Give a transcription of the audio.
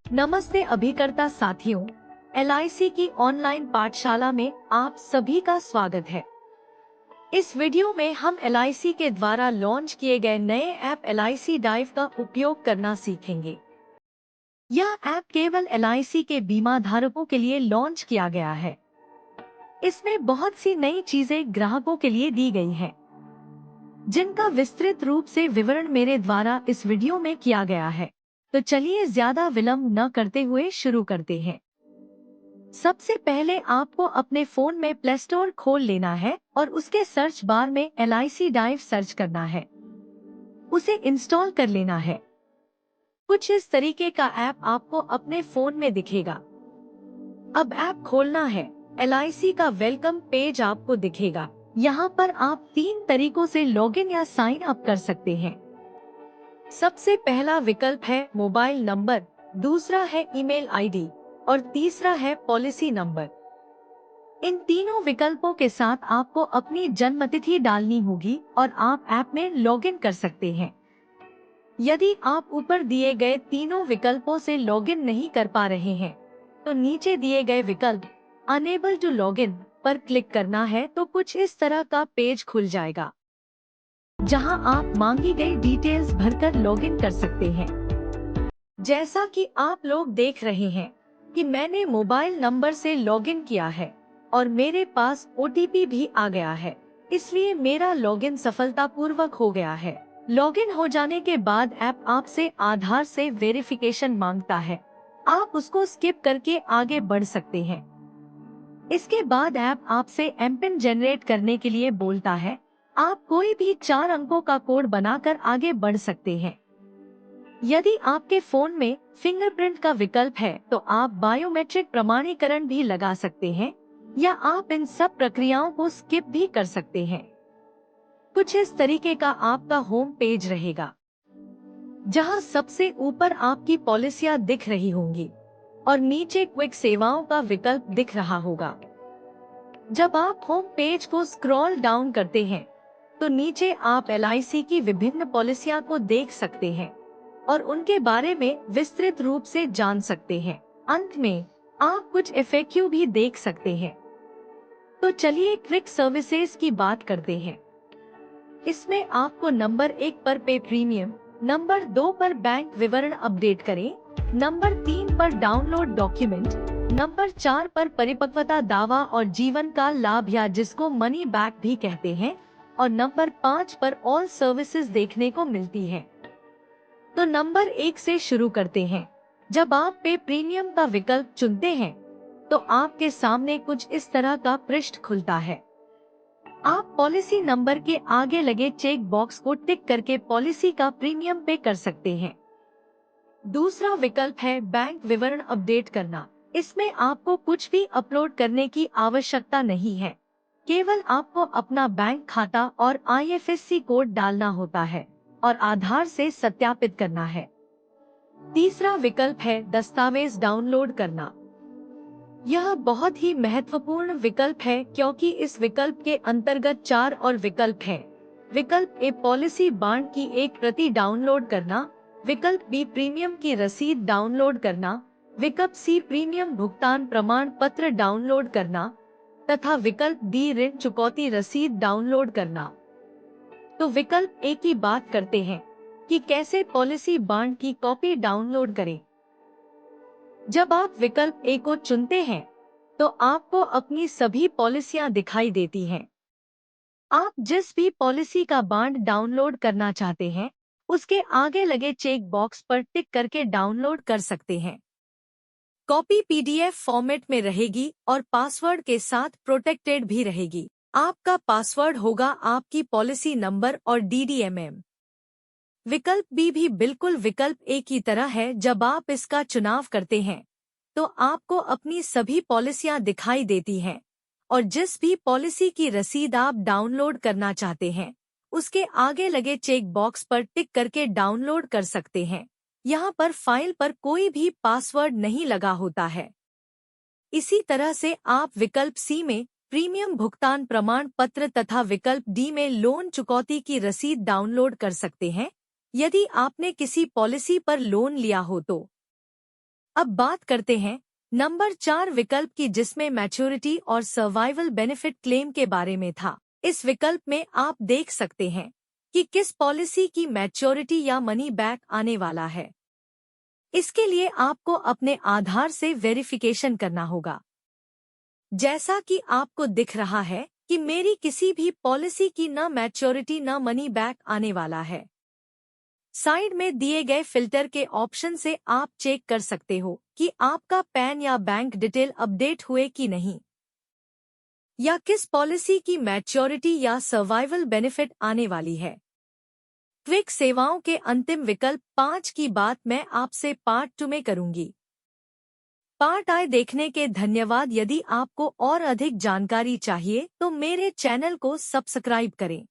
नमस्ते अभिकर्ता साथियों, एलआईसी की ऑनलाइन पाठशाला में आप सभी का स्वागत है। इस वीडियो में हम एलआईसी के द्वारा लॉन्च किए गए नए ऐप एलआईसी ड्राइव का उपयोग करना सीखेंगे। यह ऐप केवल एलआईसी के बीमा धारकों के लिए लॉन्च किया गया है। इसमें बहुत सी नई चीजें ग्राहकों के लिए दी गई हैं, जिनका विस्तृत रूप से विवरण मेरे द्वारा इस वीडियो में किया गया है। तो चलिए ज्यादा विलंब न करते हुए शुरू करते हैं। सबसे पहले आपको अपने फोन में प्ले स्टोर खोल लेना है और उसके सर्च बार में एलआईसी ड्राइव सर्च करना है। उसे इंस्टॉल कर लेना है। कुछ इस तरीके का ऐप आपको अपने फोन में दिखेगा। अब ऐप खोलना है। एलआईसी का वेलकम पेज आपको दिखेगा। यहाँ पर आप 3 तरीकों से लॉगिन या साइन अप कर सकते हैं। सबसे पहला विकल्प है मोबाइल नंबर, दूसरा है ईमेल आईडी और तीसरा है पॉलिसी नंबर। इन तीनों विकल्पों के साथ आपको अपनी जन्मतिथि डालनी होगी और आप ऐप में लॉगिन कर सकते हैं। यदि आप ऊपर दिए गए तीनों विकल्पों से लॉगिन नहीं कर पा रहे हैं, तो नीचे दिए गए विकल्प अनेबल टू लॉगिन पर क्लिक करना है तो कुछ इस तरह का पेज खुल जाएगा, जहां आप मांगी गई डिटेल्स भरकर लॉगिन कर सकते हैं। जैसा कि आप लोग देख रहे हैं कि मैंने मोबाइल नंबर से लॉगिन किया है और मेरे पास ओटीपी भी आ गया है, इसलिए मेरा लॉगिन सफलतापूर्वक हो गया है। लॉगिन हो जाने के बाद ऐप आपसे आधार से वेरिफिकेशन मांगता है। आप उसको स्किप करके आगे बढ़ सकते हैं। इसके बाद ऐप आपसे एमपिन जनरेट करने के लिए बोलता है। आप कोई भी 4 अंकों का कोड बनाकर आगे बढ़ सकते हैं। यदि आपके फोन में फिंगरप्रिंट का विकल्प है तो आप बायोमेट्रिक प्रमाणीकरण भी लगा सकते हैं, या आप इन सब प्रक्रियाओं को स्किप भी कर सकते हैं। कुछ इस तरीके का आपका होम पेज रहेगा, जहां सबसे ऊपर आपकी पॉलिसियां दिख रही होंगी और नीचे क्विक सेवाओं का विकल्प दिख रहा होगा। जब आप होम पेज को स्क्रॉल डाउन करते हैं, तो नीचे आप एलआईसी की विभिन्न पॉलिसियां को देख सकते हैं और उनके बारे में विस्तृत रूप से जान सकते हैं। अंत में आप कुछ एफएक्यू भी देख सकते हैं। तो चलिए क्विक सर्विसेज की बात करते हैं। इसमें आपको नंबर 1 पर पे प्रीमियम, नंबर 2 पर बैंक विवरण अपडेट करें, नंबर 3 पर डाउनलोड डॉक्यूमेंट, नंबर 4 पर परिपक्वता दावा और जीवन काल लाभ या जिसको मनी बैक भी कहते हैं, और नंबर 5 पर ऑल सर्विसेज देखने को मिलती है। तो नंबर 1 से शुरू करते हैं। जब आप पे प्रीमियम का विकल्प चुनते हैं, तो आपके सामने कुछ इस तरह का पृष्ठ खुलता है। आप पॉलिसी नंबर के आगे लगे चेक बॉक्स को टिक करके पॉलिसी का प्रीमियम पे कर सकते हैं। दूसरा विकल्प है बैंक विवरण अपडेट करना। इसमें आपको कुछ भी अपलोड करने की आवश्यकता नहीं है। केवल आपको अपना बैंक खाता और आईएफएससी कोड डालना होता है और आधार से सत्यापित करना है। तीसरा विकल्प है दस्तावेज डाउनलोड करना। यह बहुत ही महत्वपूर्ण विकल्प है क्योंकि इस विकल्प के अंतर्गत 4 और विकल्प हैं। विकल्प ए पॉलिसी बॉन्ड की एक प्रति डाउनलोड करना, विकल्प बी प्रीमियम की रसीद डाउनलोड करना, विकल्प सी प्रीमियम भुगतान प्रमाण पत्र डाउनलोड करना तथा विकल्प डी ऋण चुकौती रसीद डाउनलोड करना। तो विकल्प ए की बात करते हैं कि कैसे पॉलिसी बॉन्ड की कॉपी डाउनलोड करें। जब आप विकल्प ए को चुनते हैं, तो आपको अपनी सभी पॉलिसियां दिखाई देती हैं। आप जिस भी पॉलिसी का बॉन्ड डाउनलोड करना चाहते हैं, उसके आगे लगे चेक बॉक्स पर टिक करके डाउनलोड कर सकते हैं। कॉपी पीडीएफ फॉर्मेट में रहेगी और पासवर्ड के साथ प्रोटेक्टेड भी रहेगी। आपका पासवर्ड होगा आपकी पॉलिसी नंबर और डीडीएमएम। विकल्प बी भी बिल्कुल विकल्प ए की तरह है। जब आप इसका चुनाव करते हैं, तो आपको अपनी सभी पॉलिसियां दिखाई देती हैं और जिस भी पॉलिसी की रसीद आप डाउनलोड करना चाहते हैं, उसके आगे लगे चेक बॉक्स पर टिक करके डाउनलोड कर सकते हैं। यहाँ पर फाइल पर कोई भी पासवर्ड नहीं लगा होता है। इसी तरह से आप विकल्प सी में प्रीमियम भुगतान प्रमाण पत्र तथा विकल्प डी में लोन चुकौती की रसीद डाउनलोड कर सकते हैं, यदि आपने किसी पॉलिसी पर लोन लिया हो तो। अब बात करते हैं नंबर 4 विकल्प की, जिसमें मैच्योरिटी और सर्वाइवल बेनिफिट क्लेम के बारे में था। इस विकल्प में आप देख सकते हैं कि किस पॉलिसी की मैच्योरिटी या मनी बैक आने वाला है। इसके लिए आपको अपने आधार से वेरिफिकेशन करना होगा। जैसा कि आपको दिख रहा है कि मेरी किसी भी पॉलिसी की न मैच्योरिटी न मनी बैक आने वाला है। साइड में दिए गए फिल्टर के ऑप्शन से आप चेक कर सकते हो कि आपका पैन या बैंक डिटेल अपडेट हुए कि नहीं, या किस पॉलिसी की मैच्योरिटी या सर्वाइवल बेनिफिट आने वाली है। क्विक सेवाओं के अंतिम विकल्प 5 की बात मैं आपसे पार्ट 2 में करूंगी। पार्ट आई देखने के धन्यवाद। यदि आपको और अधिक जानकारी चाहिए तो मेरे चैनल को सब्सक्राइब करें।